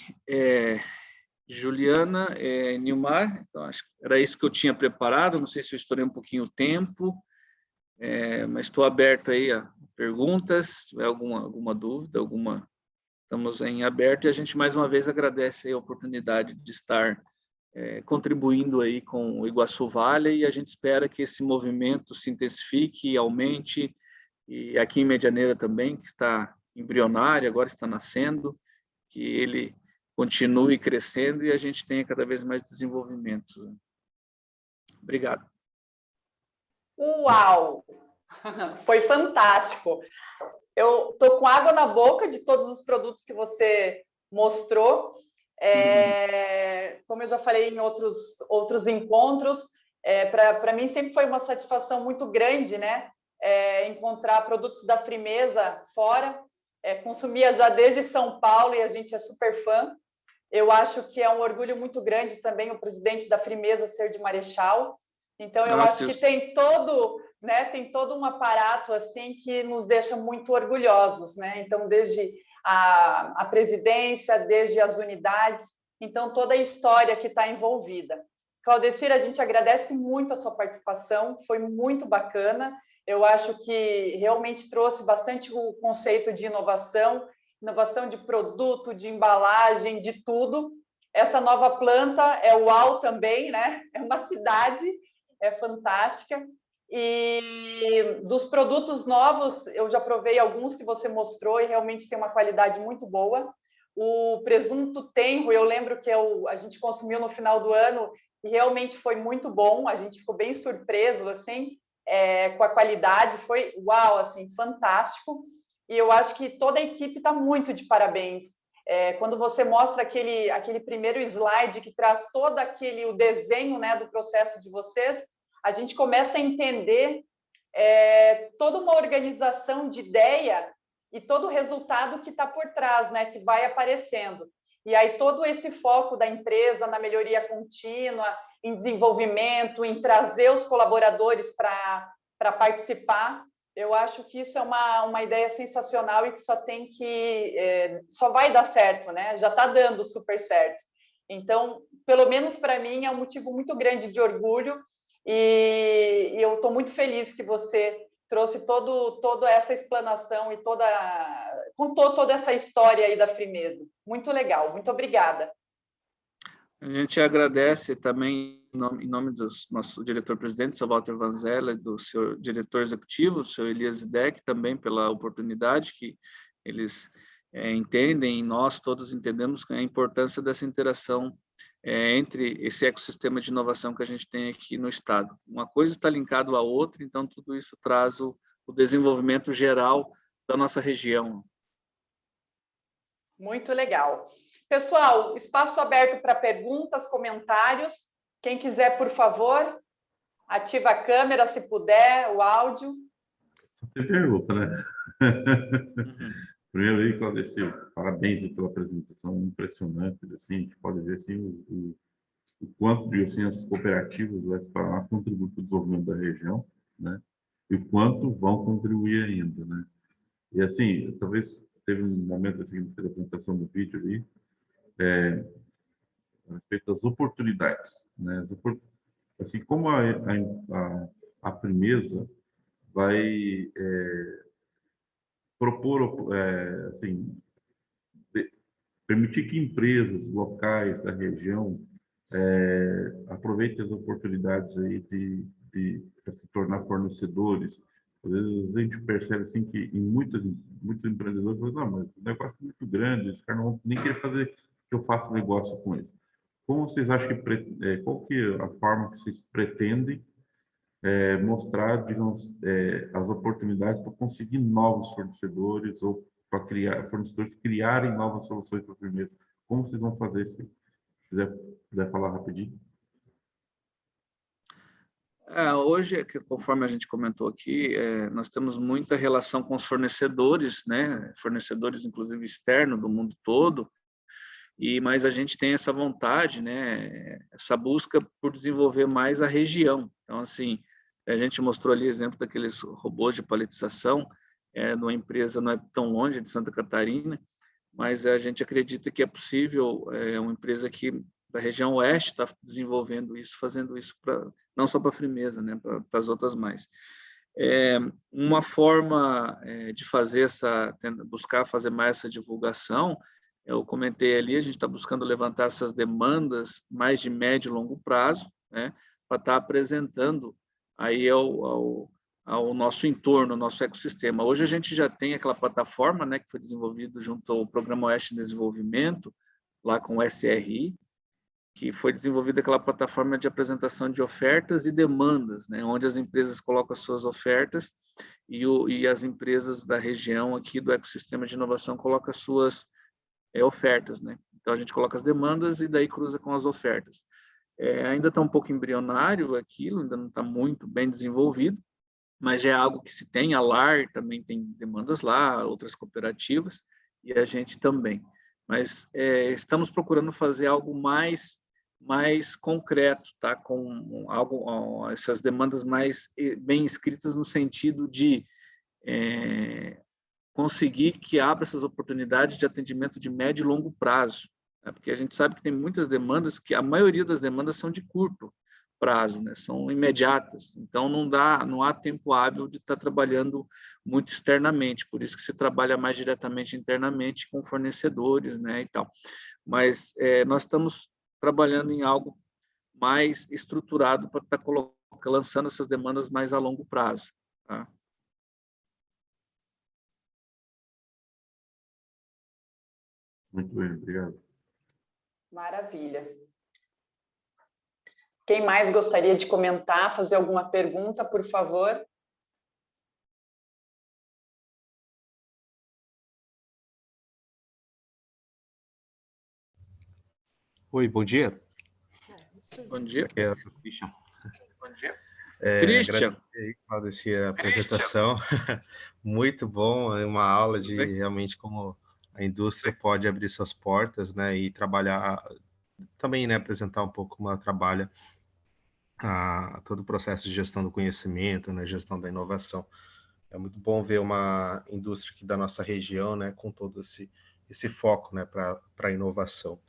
Juliana, Nilmar, então, acho que era isso que eu tinha preparado. Não sei se eu estourei um pouquinho o tempo, mas estou aberto aí a perguntas, se tiver alguma dúvida, estamos em aberto, e a gente mais uma vez agradece aí a oportunidade de estar contribuindo aí com o Iguaçu Vale, e a gente espera que esse movimento se intensifique e aumente, e aqui em Medianeira também, que está embrionário, agora está nascendo, que ele continue crescendo e a gente tenha cada vez mais desenvolvimentos. Obrigado. Uau! Foi fantástico. Eu estou com água na boca de todos os produtos que você mostrou. Como eu já falei em outros encontros, para mim sempre foi uma satisfação muito grande, né? Encontrar produtos da Frimeza fora. Consumia já desde São Paulo e a gente é super fã. Eu acho que é um orgulho muito grande também o presidente da Frimeza ser de Marechal. Então, eu acho que tem todo um aparato assim que nos deixa muito orgulhosos, né? Então, desde a presidência, desde as unidades, então toda a história que está envolvida. Claudecir, a gente agradece muito a sua participação, foi muito bacana. Eu acho que realmente trouxe bastante o conceito de inovação de produto, de embalagem, de tudo. Essa nova planta é uau também, né? É uma cidade, é fantástica. E dos produtos novos, eu já provei alguns que você mostrou e realmente tem uma qualidade muito boa. O presunto tenro, eu lembro que a gente consumiu no final do ano e realmente foi muito bom. A gente ficou bem surpreso, assim, com a qualidade. Foi uau, assim, fantástico. E eu acho que toda a equipe está muito de parabéns. Quando você mostra aquele primeiro slide que traz todo o desenho, né, do processo de vocês, a gente começa a entender toda uma organização de ideia e todo o resultado que está por trás, né, que vai aparecendo. E aí todo esse foco da empresa na melhoria contínua, em desenvolvimento, em trazer os colaboradores para participar, eu acho que isso é uma ideia sensacional e que só vai dar certo, né? Já está dando super certo. Então, pelo menos para mim, é um motivo muito grande de orgulho e eu estou muito feliz que você trouxe toda essa explanação e contou toda essa história aí da Frimeza. Muito legal, muito obrigada. A gente agradece também, em nome do nosso diretor-presidente, seu Walter Vanzella, do seu diretor executivo, o seu Elias Zidek, também pela oportunidade que eles entendem, e nós todos entendemos a importância dessa interação entre esse ecossistema de inovação que a gente tem aqui no Estado. Uma coisa está linkada à outra, então tudo isso traz o desenvolvimento geral da nossa região. Muito legal. Pessoal, espaço aberto para perguntas, comentários. Quem quiser, por favor, ativa a câmera, se puder, o áudio. Só tem pergunta, né? Primeiro aí, Claudecir, parabéns pela apresentação impressionante. Assim, a gente pode ver assim, o quanto assim, as cooperativas vão contribuir para o desenvolvimento da região, né? E o quanto vão contribuir ainda, né? E assim, talvez teve um momento assim da apresentação do vídeo ali, a respeito das oportunidades, né? Assim, como a Frimeza vai propor, assim, permitir que empresas locais da região aproveitem as oportunidades aí de se tornar fornecedores. Às vezes a gente percebe assim que em muitos empreendedores falam, não, mas o negócio é muito grande, os caras não vão nem querer fazer que eu faça negócio com eles. Como vocês acham qual que é a forma que vocês pretendem mostrar, digamos, as oportunidades para conseguir novos fornecedores ou para fornecedores criarem novas soluções para a Frimeza? Como vocês vão fazer isso? Se puder falar rapidinho. Hoje, conforme a gente comentou aqui, nós temos muita relação com os fornecedores, né? Fornecedores, inclusive, externos do mundo todo, mas a gente tem essa vontade, né? Essa busca por desenvolver mais a região. Então, assim, a gente mostrou ali exemplo daqueles robôs de paletização, numa empresa não é tão longe, de Santa Catarina, mas a gente acredita que é possível, uma empresa aqui da região oeste está desenvolvendo isso, fazendo isso não só para a Frimeza, né, para as outras mais. Uma forma de fazer buscar fazer mais essa divulgação, eu comentei ali, a gente está buscando levantar essas demandas mais de médio e longo prazo, né, para estar apresentando aí ao nosso entorno, ao nosso ecossistema. Hoje a gente já tem aquela plataforma, né, que foi desenvolvida junto ao Programa Oeste de Desenvolvimento, lá com o SRI, que foi desenvolvida aquela plataforma de apresentação de ofertas e demandas, né, onde as empresas colocam as suas ofertas e as empresas da região aqui do ecossistema de inovação colocam as suas ofertas, né? Então a gente coloca as demandas e daí cruza com as ofertas. Ainda está um pouco embrionário aquilo, ainda não está muito bem desenvolvido, mas já é algo que se tem. A LAR também tem demandas lá, outras cooperativas, e a gente também. Mas estamos procurando fazer algo mais concreto, tá? Com essas demandas mais bem escritas no sentido de conseguir que abra essas oportunidades de atendimento de médio e longo prazo, né? Porque a gente sabe que tem muitas demandas que a maioria das demandas são de curto prazo, né? São imediatas, então não há tempo hábil de estar trabalhando muito externamente, por isso que se trabalha mais diretamente internamente com fornecedores, né, e tal. Mas nós estamos trabalhando em algo mais estruturado para estar lançando essas demandas mais a longo prazo, tá? Muito bem, obrigado. Maravilha. Quem mais gostaria de comentar, fazer alguma pergunta, por favor? Oi, bom dia. Bom dia. Aqui é o Christian. Bom dia. Christian. Agradecer a apresentação. Muito bom, é uma aula de realmente como a indústria pode abrir suas portas, né, e trabalhar também, né, apresentar um pouco como ela trabalha todo o processo de gestão do conhecimento, né, gestão da inovação. É muito bom ver uma indústria aqui da nossa região, né, com todo esse foco, né, para a inovação.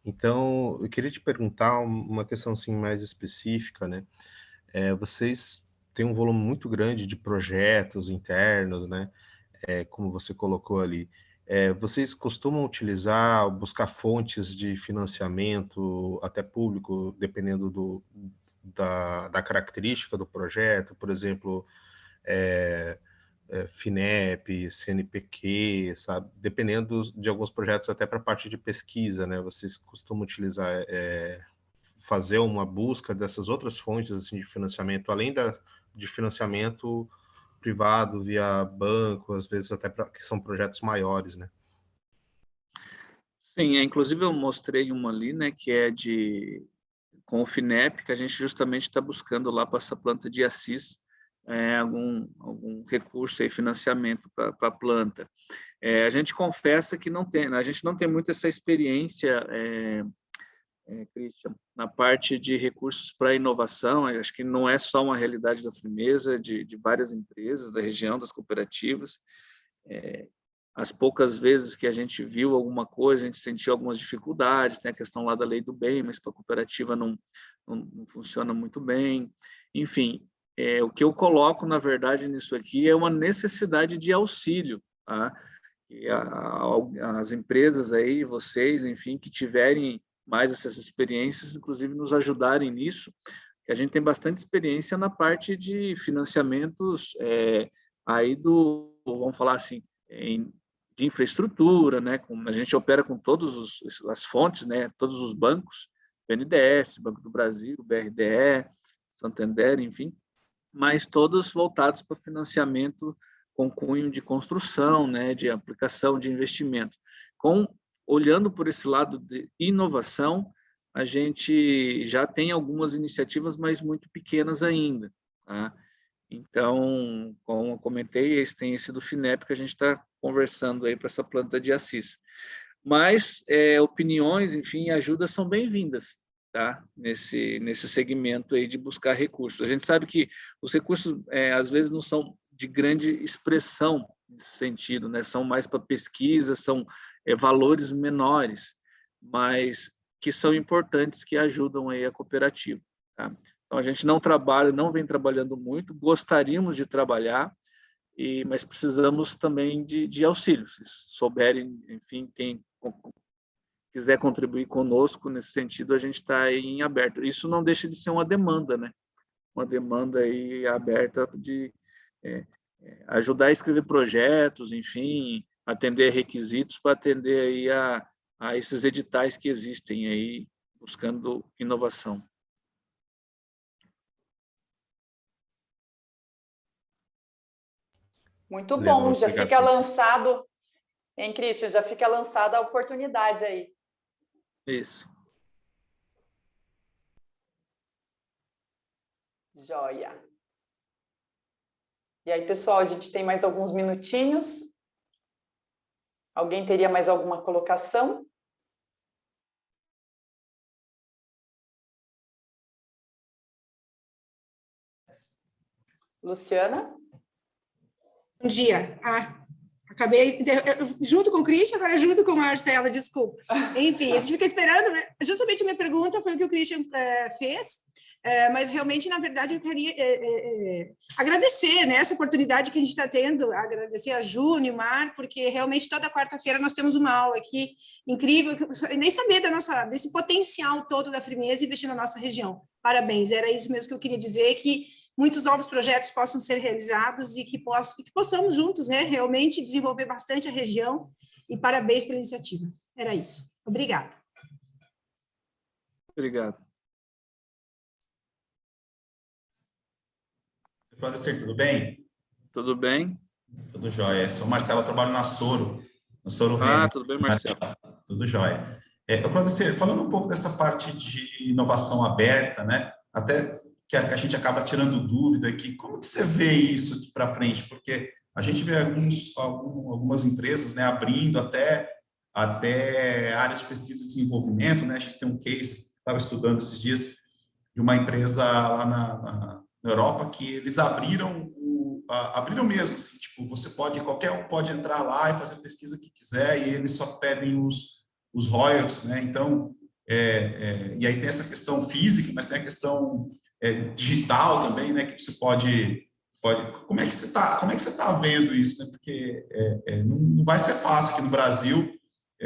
Então, eu queria te perguntar uma questão assim, mais específica, né? Vocês têm um volume muito grande de projetos internos, né? Como você colocou ali. Vocês costumam utilizar, buscar fontes de financiamento, até público, dependendo da característica do projeto, por exemplo, FINEP, CNPq, sabe? Dependendo de alguns projetos, até para a parte de pesquisa, né? Vocês costumam utilizar, fazer uma busca dessas outras fontes assim, de financiamento, além de financiamento privado via banco, às vezes até que são projetos maiores, né? Sim, inclusive eu mostrei uma ali, né, que é com o FINEP, que a gente justamente está buscando lá para essa planta de Assis, algum recurso aí, financiamento para a planta. A gente confessa que a gente não tem muito essa experiência, Christian, na parte de recursos para inovação. Acho que não é só uma realidade da Frimeza, de várias empresas da região, das cooperativas. As poucas vezes que a gente viu alguma coisa, a gente sentiu algumas dificuldades, tem a questão lá da lei do bem, mas para a cooperativa não funciona muito bem. Enfim, o que eu coloco, na verdade, nisso aqui é uma necessidade de auxílio, tá? E as empresas aí, vocês, enfim, que tiverem mais essas experiências, inclusive nos ajudarem nisso, que a gente tem bastante experiência na parte de financiamentos aí vamos falar assim, de infraestrutura, né? A gente opera com todas as fontes, né? Todos os bancos, BNDES, Banco do Brasil, BRDE, Santander, enfim, mas todos voltados para financiamento com cunho de construção, né? De aplicação de investimento. Olhando por esse lado de inovação, a gente já tem algumas iniciativas, mas muito pequenas ainda, tá? Então, como eu comentei, esse tem esse do FINEP que a gente está conversando aí para essa planta de Assis. Mas opiniões, enfim, ajudas são bem-vindas, tá? Nesse segmento aí de buscar recursos. A gente sabe que os recursos, às vezes, não são de grande expressão nesse sentido, né? São mais para pesquisa, são valores menores, mas que são importantes, que ajudam aí a cooperativa, tá? Então, a gente não vem trabalhando muito, gostaríamos de trabalhar, mas precisamos também de auxílio. Se souberem, enfim, quem quiser contribuir conosco nesse sentido, a gente está aí em aberto. Isso não deixa de ser uma demanda, né? Uma demanda aí aberta de ajudar a escrever projetos, enfim, atender requisitos para atender aí a esses editais que existem aí, buscando inovação. Muito Beleza, bom, já obrigado, fica Cristian. lançado, hein, Christian? Já fica lançada a oportunidade aí. Isso. Joia. E aí, pessoal, a gente tem mais alguns minutinhos. Alguém teria mais alguma colocação? Luciana? Bom dia. Acabei junto com o Christian, agora junto com o Marcelo, desculpa. Enfim, a gente fica esperando, né? Justamente a minha pergunta foi o que o Christian fez, mas realmente, na verdade, eu queria agradecer, né, essa oportunidade que a gente está tendo, agradecer a Júnior, Mar, porque realmente toda quarta-feira nós temos uma aula aqui incrível, que eu nem sabia desse potencial todo da Frimeza investir na nossa região. Parabéns, era isso mesmo que eu queria dizer, que muitos novos projetos possam ser realizados e que possamos juntos, né, realmente desenvolver bastante a região, e parabéns pela iniciativa. Era isso. Obrigada. Obrigado. Claudecer, tudo bem? Tudo bem? Tudo jóia. Sou Marcelo, trabalho na Soro Remo. Tudo bem, Marcelo? Tudo jóia. Claudecer, falando um pouco dessa parte de inovação aberta, né? Até que a gente acaba tirando dúvida aqui, como que você vê isso aqui para frente? Porque a gente vê algumas empresas, né, abrindo até áreas de pesquisa e desenvolvimento, né? A gente tem um case, estava estudando esses dias, de uma empresa lá na Europa, que eles abriram mesmo, assim, tipo, qualquer um pode entrar lá e fazer a pesquisa que quiser, e eles só pedem os royalties, né? Então, E aí tem essa questão física, mas tem a questão digital também, né? Que você pode. Como é que você está vendo isso, né? Porque não vai ser fácil aqui no Brasil,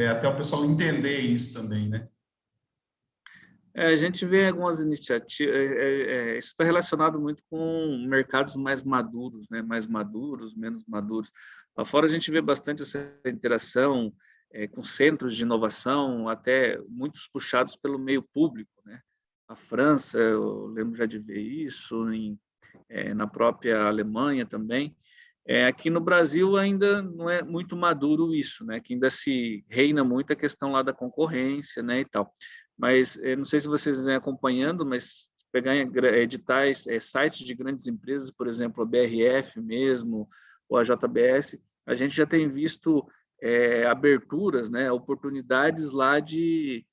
até o pessoal entender isso também, né? A gente vê algumas iniciativas, isso está relacionado muito com mercados mais maduros, né? Mais maduros, menos maduros. Lá fora a gente vê bastante essa interação com centros de inovação, até muitos puxados pelo meio público, né? A França, eu lembro já de ver isso, na própria Alemanha também. Aqui no Brasil ainda não é muito maduro isso, né? Que ainda se reina muito a questão lá da concorrência, né, e tal. Mas não sei se vocês vêm acompanhando, mas pegar editais, sites de grandes empresas, por exemplo, a BRF mesmo, ou a JBS, a gente já tem visto aberturas, né, oportunidades lá de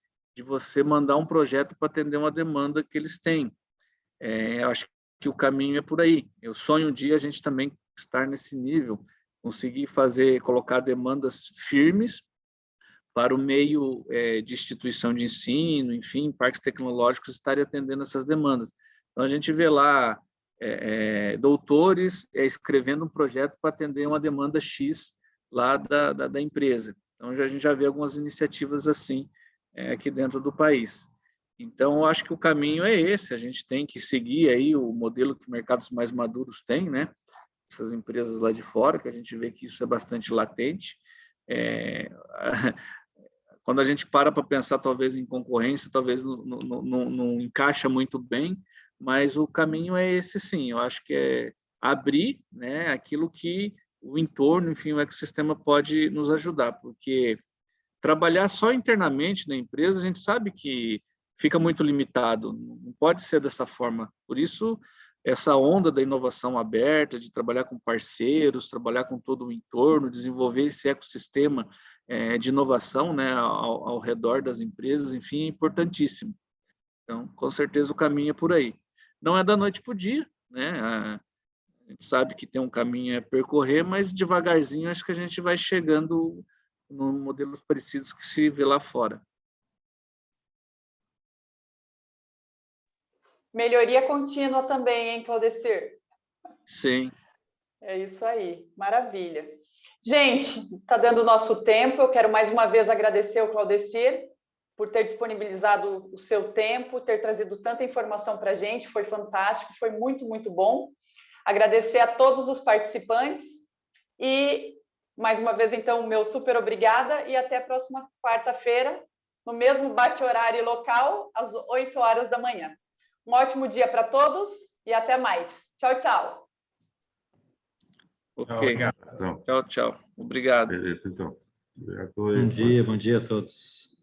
você mandar um projeto para atender uma demanda que eles têm. Eu acho que o caminho é por aí. Eu sonho um dia a gente também estar nesse nível, conseguir colocar demandas firmes para o meio de instituição de ensino, enfim, parques tecnológicos estarem atendendo essas demandas. Então, a gente vê lá doutores escrevendo um projeto para atender uma demanda X lá da empresa. Então, a gente já vê algumas iniciativas assim aqui dentro do país. Então, eu acho que o caminho é esse, a gente tem que seguir aí o modelo que mercados mais maduros têm, né? Essas empresas lá de fora, que a gente vê que isso é bastante latente. Quando a gente para pensar, talvez, em concorrência, talvez não encaixa muito bem, mas o caminho é esse, sim. Eu acho que é abrir, né, aquilo que o entorno, enfim, o ecossistema pode nos ajudar, porque trabalhar só internamente na empresa, a gente sabe que fica muito limitado, não pode ser dessa forma. Por isso, essa onda da inovação aberta, de trabalhar com parceiros, trabalhar com todo o entorno, desenvolver esse ecossistema de inovação, né, ao redor das empresas, enfim, é importantíssimo. Então, com certeza o caminho é por aí. Não é da noite para o dia, né? A gente sabe que tem um caminho a percorrer, mas devagarzinho acho que a gente vai chegando em modelos parecidos que se vê lá fora. Melhoria contínua também, hein, Claudecir? Sim. É isso aí, maravilha. Gente, está dando o nosso tempo, eu quero mais uma vez agradecer ao Claudecir por ter disponibilizado o seu tempo, ter trazido tanta informação para a gente, foi fantástico, foi muito, muito bom. Agradecer a todos os participantes e, mais uma vez, então, meu super obrigada e até a próxima quarta-feira, no mesmo bate-horário e local, às 8 horas da manhã. Um ótimo dia para todos e até mais. Tchau, tchau. Ok. Tchau, tchau. Obrigado. Beleza, então. Obrigado. Bom dia a todos.